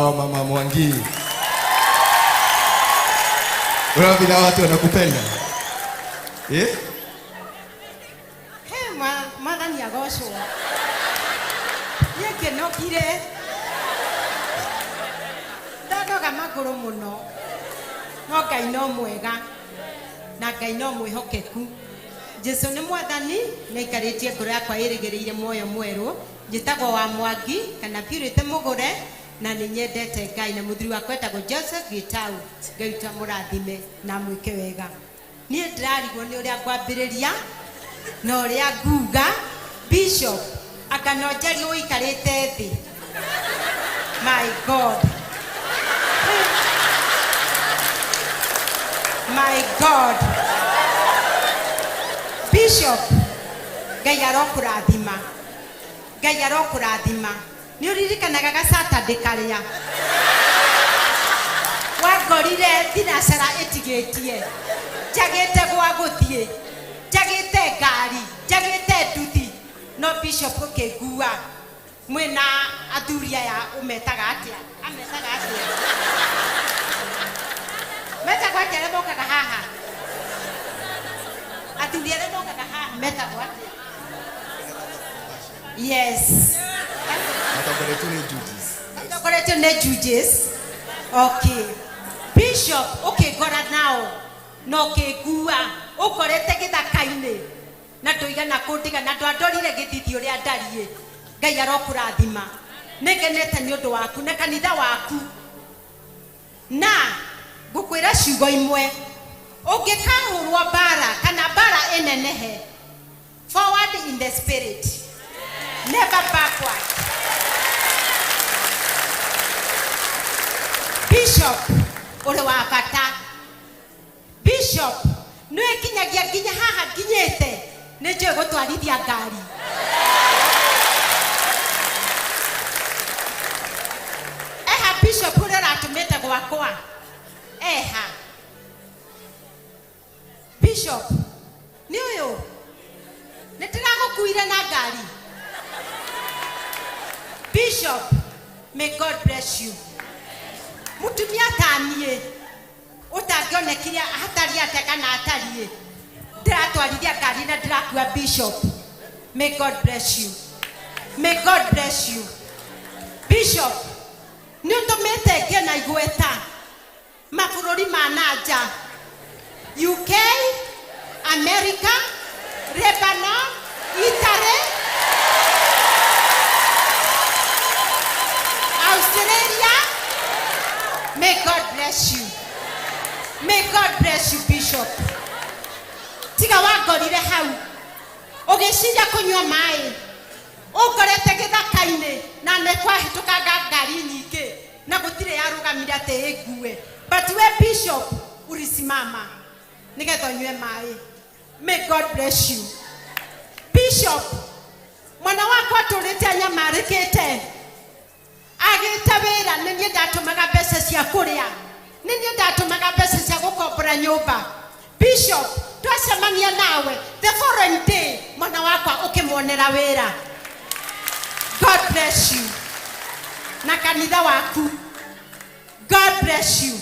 Sawa mama Mwangi. Wewe bila watu wanakupenda. Eh? Madani agosho. Yeke no kire. Ndadoga maguru muno. No Ngai no mwega. Na Ngai no mwihokeku. Jesu ni mwathani na ikaritie ngoro yakwa irigireire muoyo mweru. Njitagwo Wamwangi kana Purity Mugure na ni nyendete Ngai na muthuri wakwa etagwo Joseph Gitau. Ngai ta murathime na mwike wega. Nie ndirarigwo ni uria kwambiriria na uria nguga Bishop akanonjeri uikarite thi. My God. My God. Bishop Ngai arokurathima. Ngai arokurathima. Ni uririkanaga ga Saturday karia wagorire thinacara itigitie jagete gwa guthie jagete ngari jagete nduthi no Bishop ukigua mwena athuria ya umetaga atia ametaga atia meta kwa kile bokaga haha athuria le bokaga haha meta kwa atia. Yes. Judges. Okay. Bishop, okay, gora now. No ke gua. Ukorete githaka-ini. Na tuigana kundiga na ndorire githithio ria ndarie. Ngai arokurathima. Nigenete ni undu waku na kanitha waku. Na ngukwira ciugo imwe. Ungikahurwo bara kana bara enenehe. Forward in the spirit. Never backward. Bishop, ule wa bata. Bishop, nwe kinyagia ginya haha ginyete. Neje gutwarithia ngari. Eha Bishop ule ratumete gwakwa. Eha. Bishop, ni uyu. Nitiragukuire na ngari. Bishop, may God bless you. Mutumia tanie utangionekire hatari ateka na atarie ndiratwarithia ngari na ndirakua Bishop. May God bless you. May God bless you. Bishop, ni utumete ngena igweta mabũrũri ma nanja UK, America, Lebanon, Italy, Australia. May God bless you. May God bless you, Bishop. Tiga wagorire hau. Ugiciria kunywa mai. Ugorete githaka-ini na nekwa hitukaga ngari nyingi na gutire yarugamira te egue. But we Bishop urisimama. Nigetha unywe mai. May God bless you. Bishop, mwana wakwa turite anyamarikite. Agitabira ninyi ndatumaga mbeca cia kuria. Ninyi ndatumaga mbeca cia gukombora nyumba. Bishop, twacemania nawe the following day mwana wakwa ukimwonera wira. God bless you. Na kanitha waku. God bless you.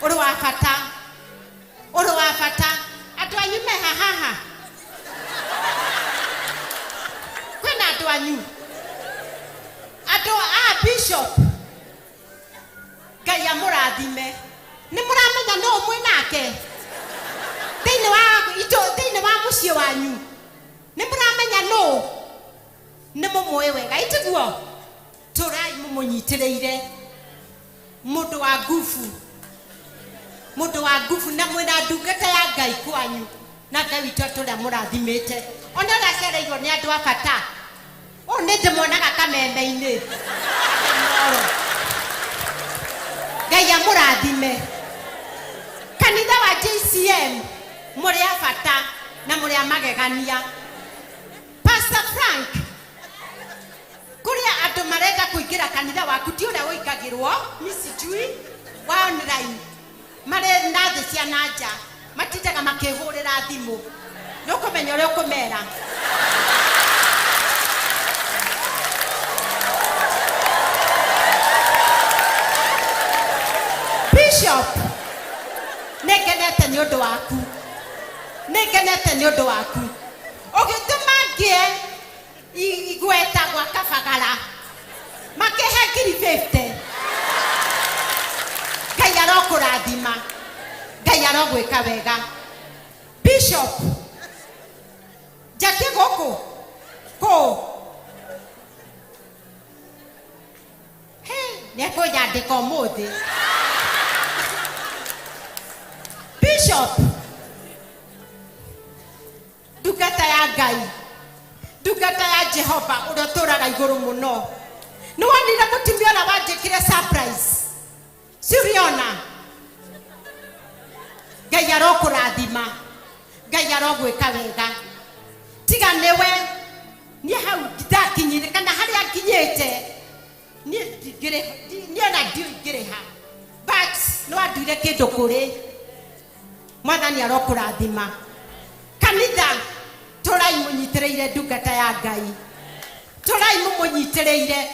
Uri wa bata. Uri wa bata. Andu anyu me haha. Kwina andu anyu. Bishop Ngai amurathime. Ni muramenya no umwe nake thiini wa mucii wanyu. Ni muramenya no ni mumwe wega itiguo. Turai mumunyitiriire mundu wa nguvu na mwina ndungata ya Ngai kwanyu na Ngai witu turia murathimite. Ona racereirwo ni andu a bata. O ne demonaga kameme-ini. Ngai amurathime. Kanitha wa JCM muri a bata na muri a magegania. Pastor Frank kuria andu marenda kuingira kanitha waku ti uria uingagirwo misijui wa online mare ndathi cia nanja matitaga makihurira thimu. Nukumenya uria ukumera. Bishop, negenete ni undu waku. Negenete ni undu waku. Ugituma ngie igweta gwa kabagara. Makehe ngiri 50. Ngai arokurathima. Ngai arogwika wega. Bishop, jakie goko. Ko. Neko yandika umuthi. Bishop, ndungata ya Ngai, ndungata ya Jehova uria turaga iguru muno. Ni wonire mutumia na wanjikire surprise. Siriona. Ngai arokurathima. Ngai arogwika wega. Tiga newe ni hau ndakinyire kana haria akinyite. Niona ndio igereha. But no anduire kindu kuri. Mwathani arokurathima. Kanitha turai munyitireire ndungata ya Ngai. Turai munyitireire.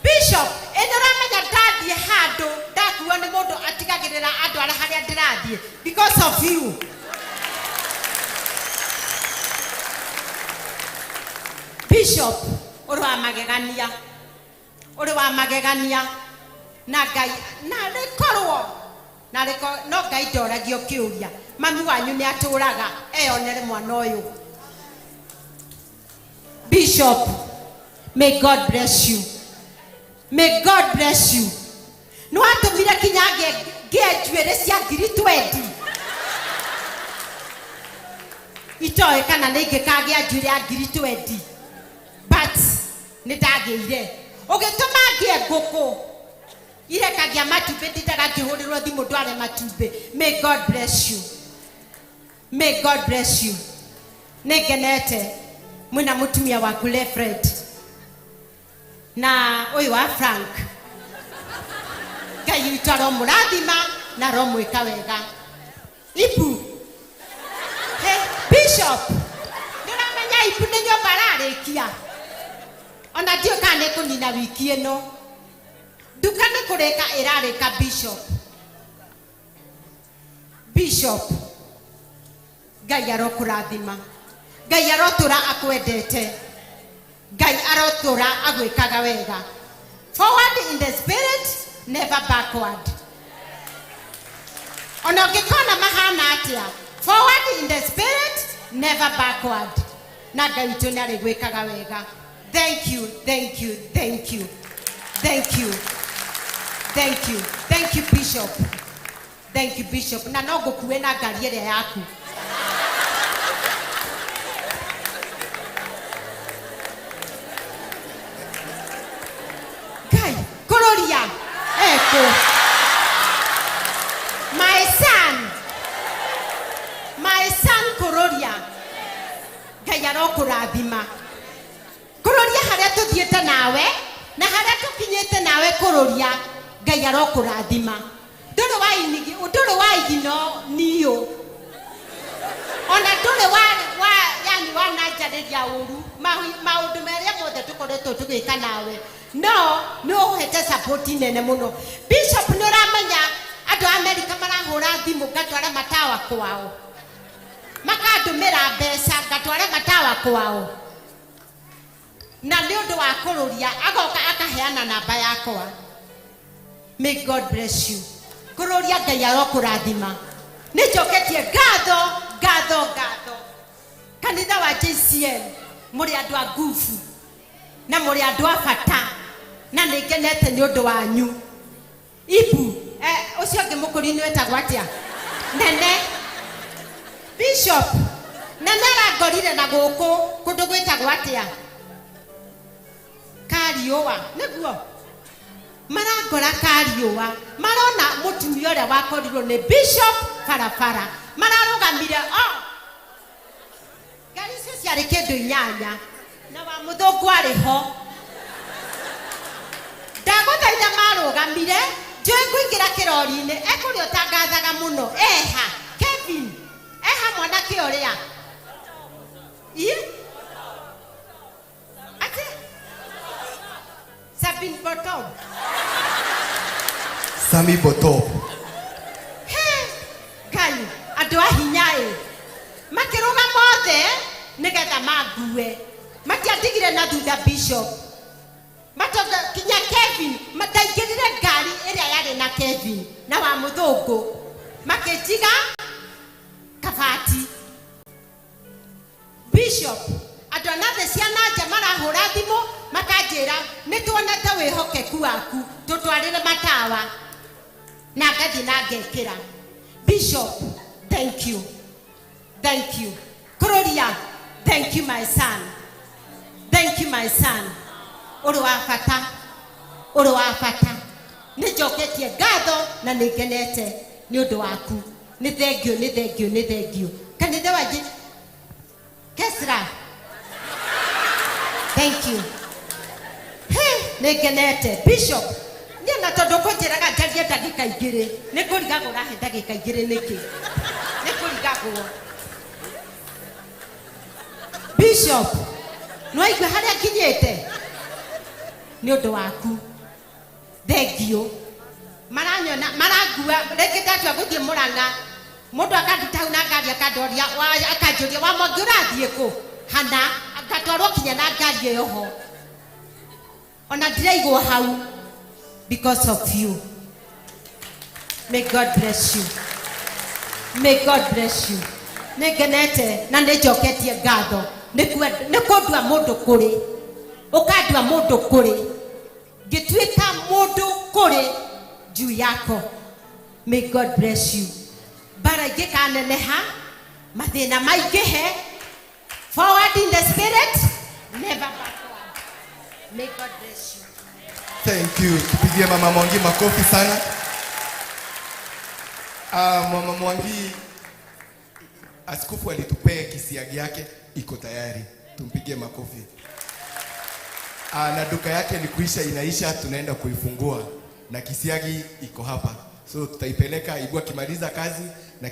Bishop, endoramenya ndathie handu ndakuo ni mundu atigagirira andu ara haria ndirathie because of you. Bishop, uri wa magegania na Ngai na rikorwo na riko no Ngai ndoragio kiuria mami wanyu ni aturaga eyonere mwana uyu. Bishop, may God bless you. May God bless you. No atumire kinyage ngejuere cia ngiri 20. Itoe kana ningikagia njure ya ngiri 20. But nitageire. Ugituma ngie nguku. Irekagia matumbe nditaga kihurirwo thimu ndware matumbe. May God bless you. May God bless you. Negenete mwina mutumia waku Lefred. Na uyu wa Frank. Ngai witũ aromũrathima na aromwĩka wega. Ibu. Hey, Bishop. Nĩũramenya ibu nĩ nyũmba ararĩkia. Ona ndio kana kũnina wiki ĩno. Nduka nĩ kũrĩka ĩrarĩka Bishop. Bishop. Ngai arokũrathima. Ngai arotũra akwendete. Ngai arotura agwikaga wega. Forward in the spirit, never backward. Ona ngikona mahana atia. Forward in the spirit, never backward. Na Ngai witu ni arigwikaga wega. Thank you, thank you, thank you. Thank you. Thank you. Thank you, Bishop. Thank you, Bishop. Na no ngukuwe na ngari ĩrĩa yaku. My son Kororia. Ngai arokurathima. Kororia haria tuthiete nawe na haria tukinyete nawe Kororia. Ngai arokurathima. Nduru wa igino niyo. Ona nduru wa yani wanajariria uru maundu meria mothe tukoretwo tugika nawe. No uhete support nene muno. Bishop nuramenya andu America marahura thimu ngatwara matawa kwao. Makandumira mbeca ngatwara matawa kwao. Na ni undu wa Kororia agoka akaheana namba yakwa. May God bless you. Kororia Ngai arokurathima. Nijoketie gatho. Kanitha wa JCM muri andu a nguvu na muri andu a bata na nigenete ni undu wanyu. Ibu ucio ngimukuri ni wetagwo atia? Nene. Bishop, nene arangorire na guku kundu gwetagwo atia? Kariũa niguo. Marangora Kariũa. Marona mutumia uria wakorirwo ni Bishop barabara. Mararugamire ngari icio ciarĩ kĩndũ 8 na wa mũthũngũ arĩ ho. Ndagũthaitha marugamire njũĩ ngũingĩra kĩrori-inĩ ekũrĩa ũtangathaga mũno. Eha Kevin eha mwanake ũrĩa ati Sabin Bottom Sami Bottom. maya mague matiatigire na thutha bishop matoga kinya Kevin mataingirire ngari iria yari na Kevin na wa muthungu makijiga kabati bishop adona the ciana nja marahura thimu makanjira nituonete wihokeku waku tutwarire matawa na ngathi na ngekira bishop thank you Kururia thank you my son uru wa fata ni joketie ngatho na ningenete ni undu waku ni thank you kanitha waje Kesra thank you ningenete bishop ni na tondu kunjiraga njarie ndagika igiri ni kurigagwo rahe ndagika igiri niki ni kurigagwo bishop no igwe haria kinyete ni undu waku thank you maranyona maragua reke ndatua guthie Murang'a mundu akandutauna na ngari akandoria akanjuria Wamwangi urathie ku hana agatwarwo kinya na ngari iyo ho ona ndiraigwo hau because of you. May God bless you nigenete na nijoketie ngatho nikundua mundu kuri ukandua mundu kuri gitwika mundu kuri juu yako. May God bless you. Bara ingikaneneha mathina maingihe forward in the spirit never backward. May God bless you. Thank you. Tupigie Mama Mwangi makofi sana. Mama Mwangi askofu alitupea kisiagi yake iko tayari. Tumpigie makofi. Na duka yake ni kuisha inaisha, tunaenda kuifungua na kisiagi iko hapa. So tutaipeleka Ibu akimaliza kazi na